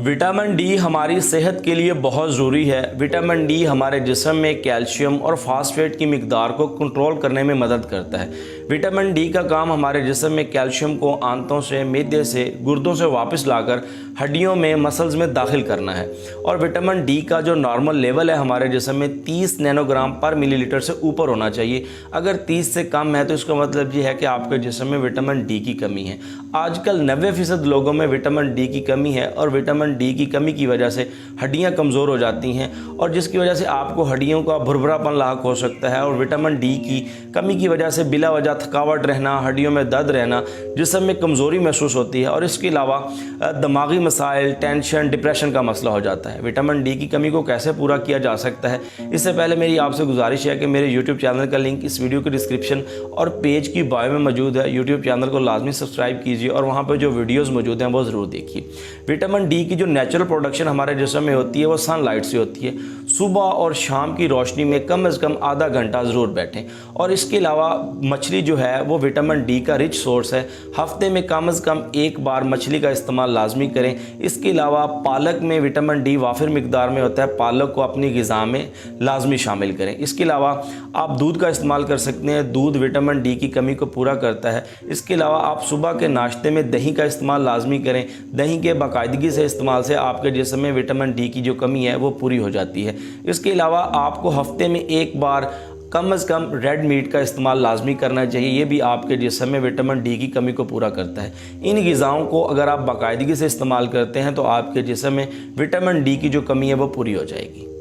Vitamin D हमारी सेहत के लिए बहुत ज़रूरी है। विटामिन डी हमारे जिस्म में कैल्शियम और फास्फेट की मिकदार को कंट्रोल करने में मदद करता है। विटामिन डी का काम हमारे जिस्म में कैल्शियम को आंतों से, मैदे से, गुर्दों से वापस लाकर हड्डियों में, मसल्स में दाखिल करना है। और विटामिन डी का जो नॉर्मल लेवल है हमारे जिस्म में 30 नैनोग्राम पर मिलीलीटर से ऊपर होना चाहिए। अगर 30 से कम है तो इसका मतलब ये है कि आपके जिस्म में विटामिन डी की कमी है। आजकल 90% लोगों में विटामिन डी की कमी है और विटामिन डी की कमी की वजह से हड्डियां कमज़ोर हो जाती हैं और जिसकी वजह से आपको हड्डियों का भुरभुरापन लाक हो सकता है। और विटामिन डी की कमी की वजह से बिला वजह थकावट रहना, हड्डियों में दर्द रहना, जिस्म में कमज़ोरी महसूस होती है और इसके अलावा दिमागी मसाइल, टेंशन, डिप्रेशन का मसला हो जाता है। विटामिन डी की कमी को कैसे पूरा किया जा सकता है, इससे पहले मेरी आपसे गुजारिश है कि मेरे यूट्यूब चैनल का लिंक इस वीडियो के डिस्क्रिप्शन और पेज की बायो में मौजूद है। यूट्यूब चैनल को लाजमी सब्सक्राइब कीजिए और वहाँ पर जो वीडियोज़ मौजूद हैं वो ज़रूर देखिए। विटामिन डी की जो नेचुरल प्रोडक्शन हमारे जिस्म में होती है वो सनलाइट से होती है। सुबह और शाम की रोशनी में कम से कम आधा घंटा ज़रूर बैठें। और इसके अलावा मछली जो है वो विटामिन डी का रिच सोर्स है। हफ्ते में कम से कम एक बार मछली का इस्तेमाल लाजमी करें। इसके अलावा पालक में विटामिन डी वाफिर मिकदार में होता है, पालक को अपनी ग़िज़ा में लाजमी शामिल करें। इसके अलावा आप दूध का इस्तेमाल कर सकते हैं, दूध विटामिन डी की कमी को पूरा करता है। इसके अलावा आप सुबह के नाश्ते में दही का इस्तेमाल लाजमी करें। दही के बाकायदगी से इस्तेमाल से आपके जिस्म में विटामिन डी की जो कमी है वो पूरी हो जाती है। इसके अलावा आपको हफ्ते में एक बार कम से कम रेड मीट का इस्तेमाल लाजमी करना चाहिए। ये भी आपके जिस्म में विटामिन डी की कमी को पूरा करता है। इन ग़िज़ाओं को अगर आप बाकायदगी से इस्तेमाल करते हैं तो आपके जिस्म में विटामिन डी की जो कमी है वो पूरी हो जाएगी।